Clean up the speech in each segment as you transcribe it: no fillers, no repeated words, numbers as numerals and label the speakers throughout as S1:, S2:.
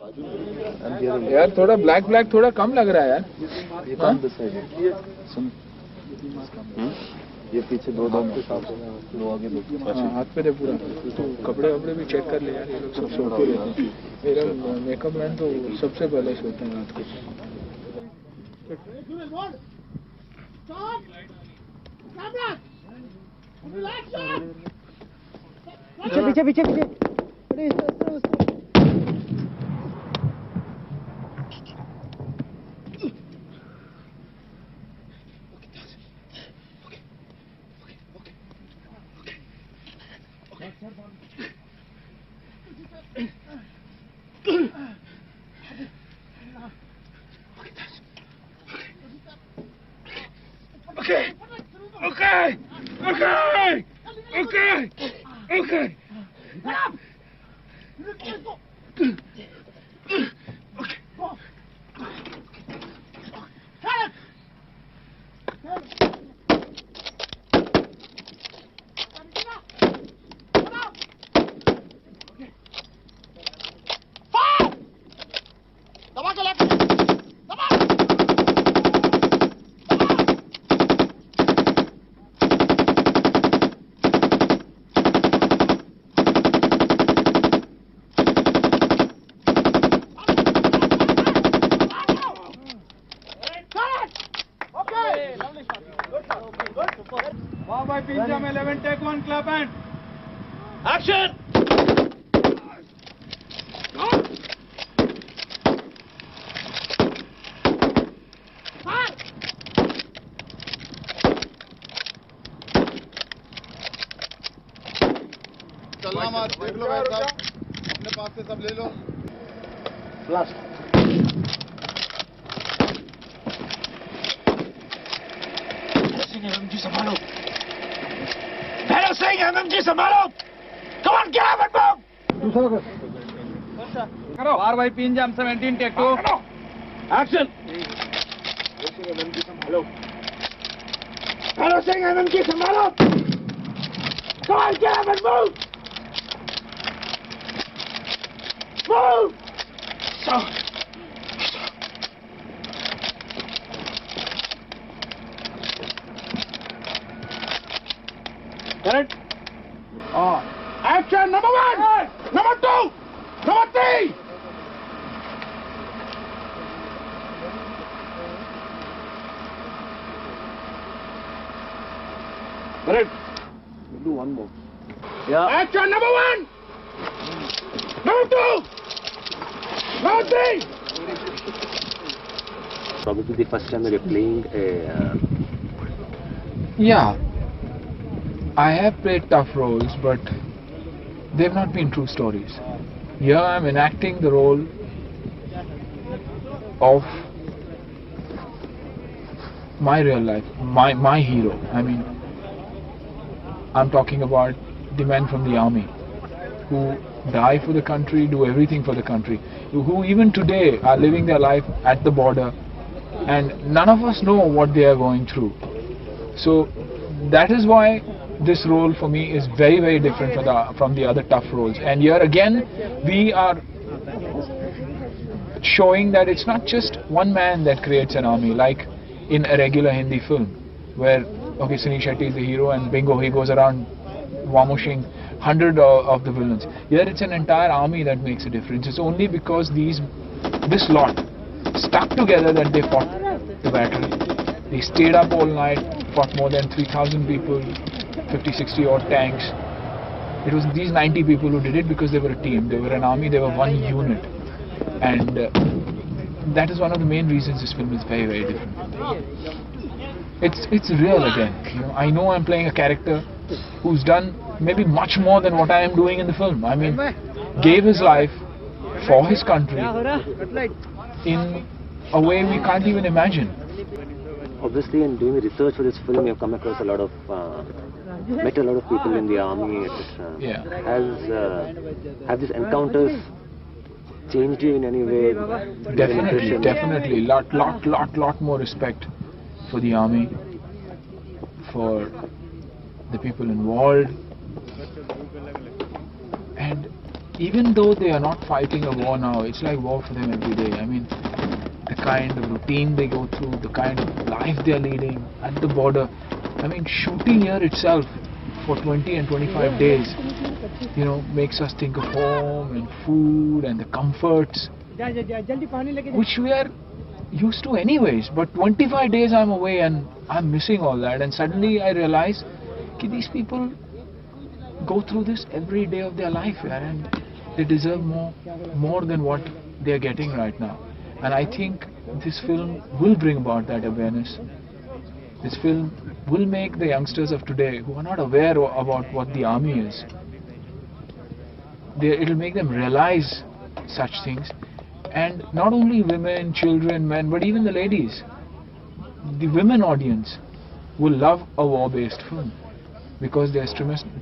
S1: यार थोड़ा black black थोड़ा कम लग रहा है यार.
S2: ये कौन डिसाइड है? सुन, ये पीछे दो दांत के साथ लो आगे दो.
S1: हाथ पे दे पूरा. तो कपड़े वपड़े भी चेक कर ले यार. ये लोग सब सोते रहते हैं. मेरा मेकअप मैन तो सबसे पहले सोते हैं रात को.
S3: पीछे पीछे पीछे पीछे.
S1: Okay.
S4: Wow by Pinjam 11, take one, clap and action!
S5: चलना मत, देख लो भाई साहब, अपने पास से सब ले लो.
S2: ब्लास्ट.
S4: MMG संभालो. भैरव सिंह MMG संभालो. Come on, get up and move.
S3: दूसरा
S4: करो. Far by Pinjam 17, take two. Action. MMG संभालो. भैरव सिंह MMG संभालो. Come on, get up and move. Move. So. Correct? Action number 1, number 2, number 3. Correct?
S2: We'll do one more.
S4: Yeah. Action number 1, number 2, number 3.
S2: Probably the first time that you're playing a...
S1: Yeah. I have played tough roles, but they've not been true stories. Here I'm enacting the role of my real life, my hero. I mean, I'm talking about the men from the army who die for the country, do everything for the country, who even today are living their life at the border, and none of us know what they are going through. So that is why this role for me is very, very different from the other tough roles. And here again we are showing that it's not just one man that creates an army, like in a regular Hindi film where, okay, Sunil Shetty is the hero and bingo, he goes around wamushing 100 of the villains. Here it's an entire army that makes a difference. It's only because this lot stuck together that they fought the battle. They stayed up all night, fought more than 3,000 people, 50-60 odd tanks. It was these 90 people who did it because they were a team, they were an army, they were one unit. And that is one of the main reasons this film is very, very different. It's real again. You know, I know I'm playing a character who's done maybe much more than what I am doing in the film. I mean, gave his life for his country in a way we can't even imagine.
S2: Obviously, in doing the research for this film, you have come across a lot of, met a lot of people in the army, etc.
S1: Yeah.
S2: Have these encounters changed you in any way?
S1: Definitely. Lot more respect for the army, for the people involved, and even though they are not fighting a war now, it's like war for them every day. I mean, the kind of routine they go through, the kind of life they are leading at the border. I mean, shooting here itself for 20 and 25 days, you know, makes us think of home and food and the comforts, which we are used to anyways. But 25 days I'm away and I'm missing all that, and suddenly I realize that these people go through this every day of their life here, and they deserve more than what they are getting right now. And I think this film will bring about that awareness. This film will make the youngsters of today who are not aware about what the army is, it'll make them realize such things. And not only women, children, men, but even the ladies. The women audience will love a war-based film because there's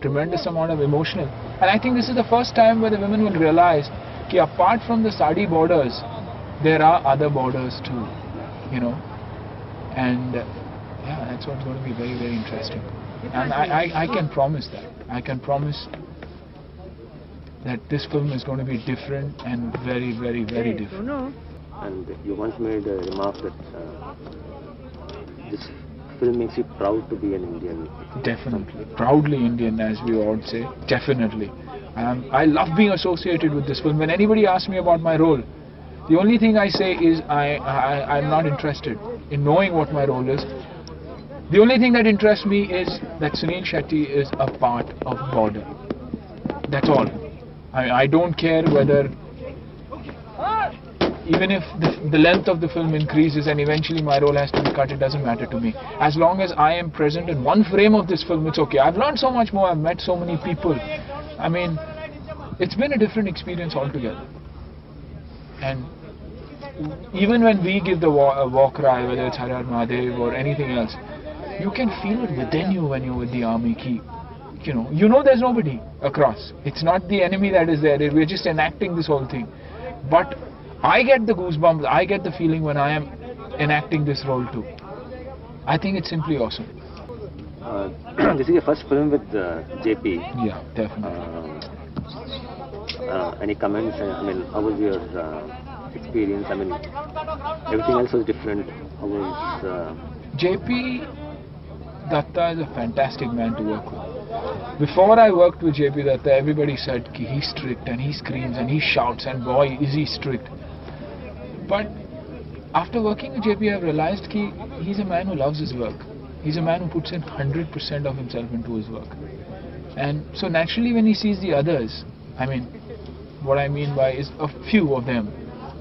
S1: tremendous amount of emotional. And I think this is the first time where the women will realize that apart from the Sadi borders, there are other borders too, you know. And yeah, that's what's going to be very, very interesting. And I can promise that. I can promise that this film is going to be different and very, very, very different.
S2: And you once made a remark that this film makes you proud to be an Indian.
S1: Definitely. Proudly Indian, as we all say. Definitely. I love being associated with this film. When anybody asks me about my role, the only thing I say is I'm not interested in knowing what my role is. The only thing that interests me is that Sunil Shetty is a part of border. That's all. I don't care whether, even if the length of the film increases and eventually my role has to be cut, it doesn't matter to me. As long as I am present in one frame of this film, it's okay. I've learned so much more, I've met so many people. I mean, it's been a different experience altogether. And even when we give the war cry, whether it's Har Har Mahadev or anything else, you can feel it within you when you're with the army. You know there's nobody across. It's not the enemy that is there. We're just enacting this whole thing. But I get the goosebumps, I get the feeling when I am enacting this role too. I think it's simply awesome.
S2: This is your first film with JP.
S1: Yeah, definitely.
S2: Any comments? I mean, how was your experience? I mean, everything else was different. How was...
S1: JP Datta is a fantastic man to work with. Before I worked with JP Datta, everybody said he's strict and he screams and he shouts and boy is he strict. But after working with JP, I've realized he's a man who loves his work. He's a man who puts in 100% of himself into his work. And so naturally when he sees the others, I mean, what I mean by is a few of them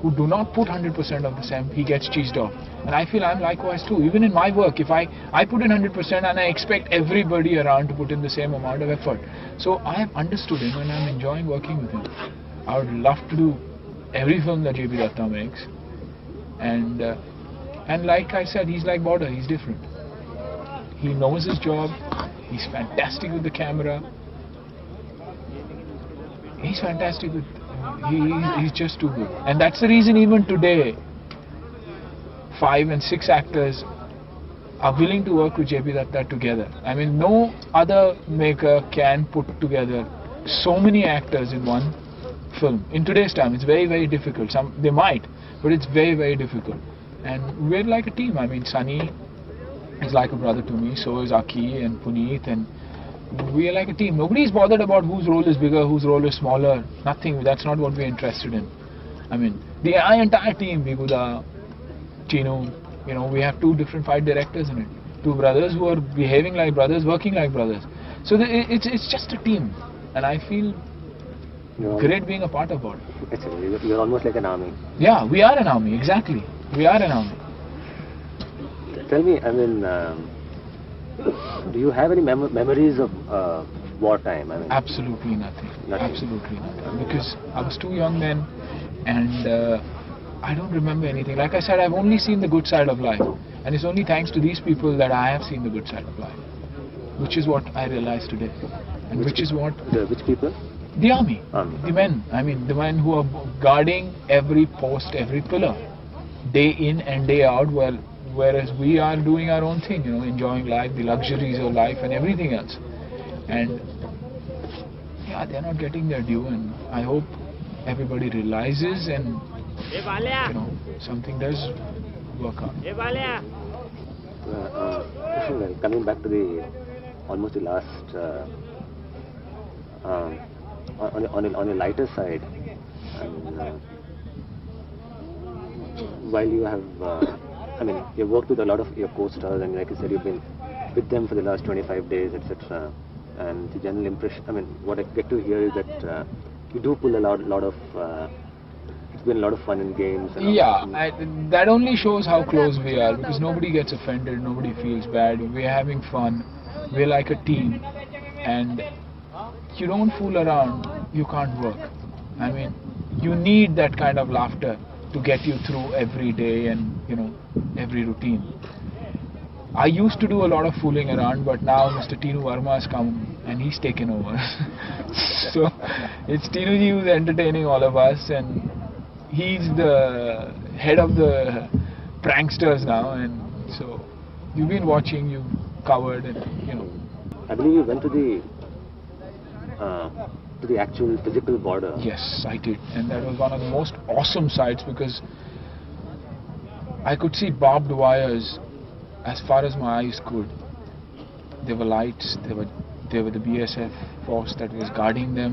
S1: who do not put 100% of the same, he gets cheesed off. And I feel I'm likewise too. Even in my work, if I put in 100% and I expect everybody around to put in the same amount of effort. So I have understood him and I'm enjoying working with him. I would love to do every film that JP Datta makes. And like I said, he's like Border, he's different. He knows his job, he's fantastic with the camera. He's fantastic with... He's just too good. And that's the reason even today, 5 and 6 actors are willing to work with JP Datta together. I mean, no other maker can put together so many actors in one film. In today's time, it's very, very difficult. They might, but it's very, very difficult. And we're like a team. I mean, Sunny is like a brother to me, so is Aki and Puneet, and we are like a team. Nobody is bothered about whose role is bigger, whose role is smaller. Nothing. That's not what we're interested in. I mean, the entire team, Biguda, Chinu, we have 2 different fight directors in it. 2 brothers who are behaving like brothers, working like brothers. So it's just a team, and I feel great being a part of it.
S2: You're almost like an army.
S1: Yeah, we are an army. Exactly, we are an army.
S2: Tell me, I mean, do you have any memories of wartime? I mean,
S1: absolutely nothing. Absolutely nothing. Because I was too young then, and I don't remember anything. Like I said, I've only seen the good side of life, and it's only thanks to these people that I have seen the good side of life, which is what I realize today, and which people? The army, the men. I mean, the men who are guarding every post, every pillar, day in and day out. Whereas we are doing our own thing, enjoying life, the luxuries of life, and everything else. And yeah, they're not getting their due, and I hope everybody realizes and something does work out.
S2: Krishnan, coming back to the almost the last on a lighter side, while you have you've worked with a lot of your co-stars, and like you said, you've been with them for the last 25 days, etc. And the general impression, what I get to hear is that you do pull a lot of it's been a lot of fun and games. And
S1: Yeah, that only shows how close we are, because nobody gets offended, nobody feels bad. We're having fun. We're like a team, and you don't fool around, you can't work. You need that kind of laughter to get you through every day and every routine. I used to do a lot of fooling around, but now Mr. Tinu Verma has come and he's taken over. So it's Tinuji who's entertaining all of us, and he's the head of the pranksters now. And so you've been watching, you've covered, and
S2: I believe you went to the actual physical border.
S1: Yes, I did, and that was one of the most awesome sights, because I could see barbed wires as far as my eyes could. There were lights, there were the BSF force that was guarding them.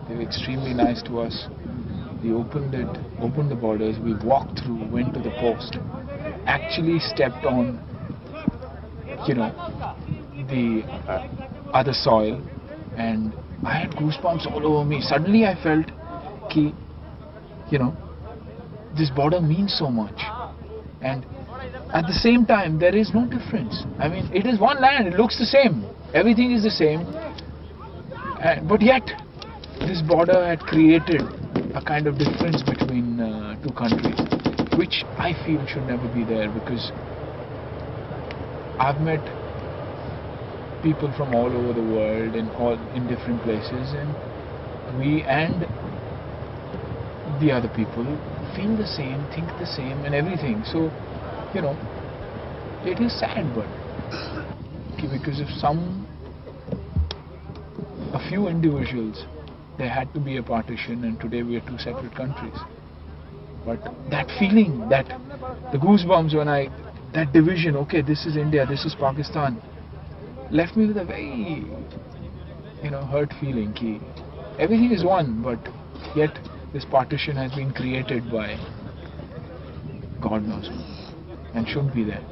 S1: They were extremely nice to us. We opened the borders, we walked through, went to the post, actually stepped on the other soil, and I had goosebumps all over me. Suddenly I felt this border means so much, and at the same time there is no difference. It is one land, it looks the same, everything is the same, but yet this border had created a kind of difference between two countries, which I feel should never be there, because I've met people from all over the world in different places, and we and the other people feel the same, think the same, and everything. So it is sad, but because of a few individuals, there had to be a partition, and today we are two separate countries. But that feeling, the goosebumps when that division, okay, this is India, this is Pakistan, left me with a very hurt feeling. Everything is one, but yet this partition has been created by God knows who, and shouldn't be there.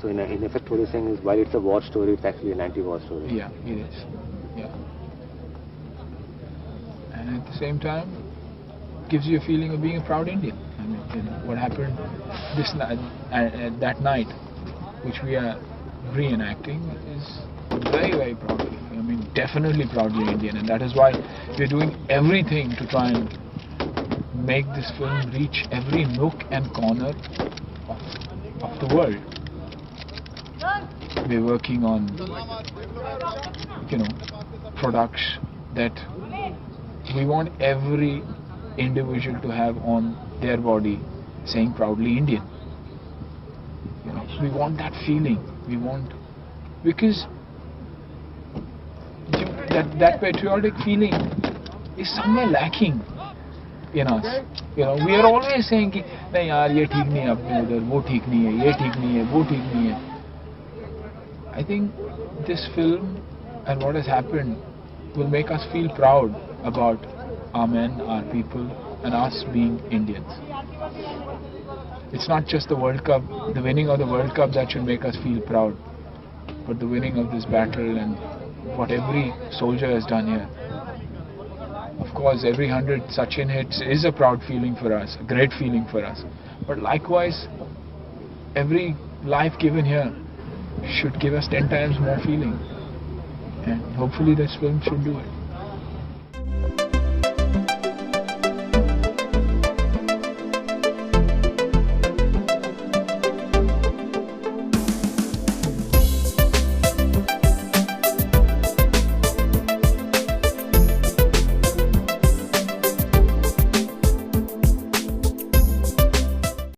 S2: So in effect what you're saying is, while it's a war story, it's actually an anti-war story.
S1: Yeah, it is. Yeah. And at the same time, gives you a feeling of being a proud Indian. What happened that night, which we are reenacting, is very, very proudly. Definitely proudly Indian, and that is why we're doing everything to try and make this film reach every nook and corner of the world. We're working on, products that we want every individual to have on their body saying proudly Indian. We want that feeling. Because that patriotic feeling is somewhere lacking in us. We are always saying कि नहीं यार ये ठीक नहीं है अपने उधर, वो ठीक नहीं है, ये ठीक नहीं है, वो ठीक नहीं है. I think this film and what has happened will make us feel proud about our men, our people, and us being Indians. It's not just the World Cup, the winning of the World Cup that should make us feel proud, but the winning of this battle and what every soldier has done here. Of course, every 100 Sachin hits is a proud feeling for us, a great feeling for us. But likewise, every life given here should give us 10 times more feeling. And hopefully this film should do it.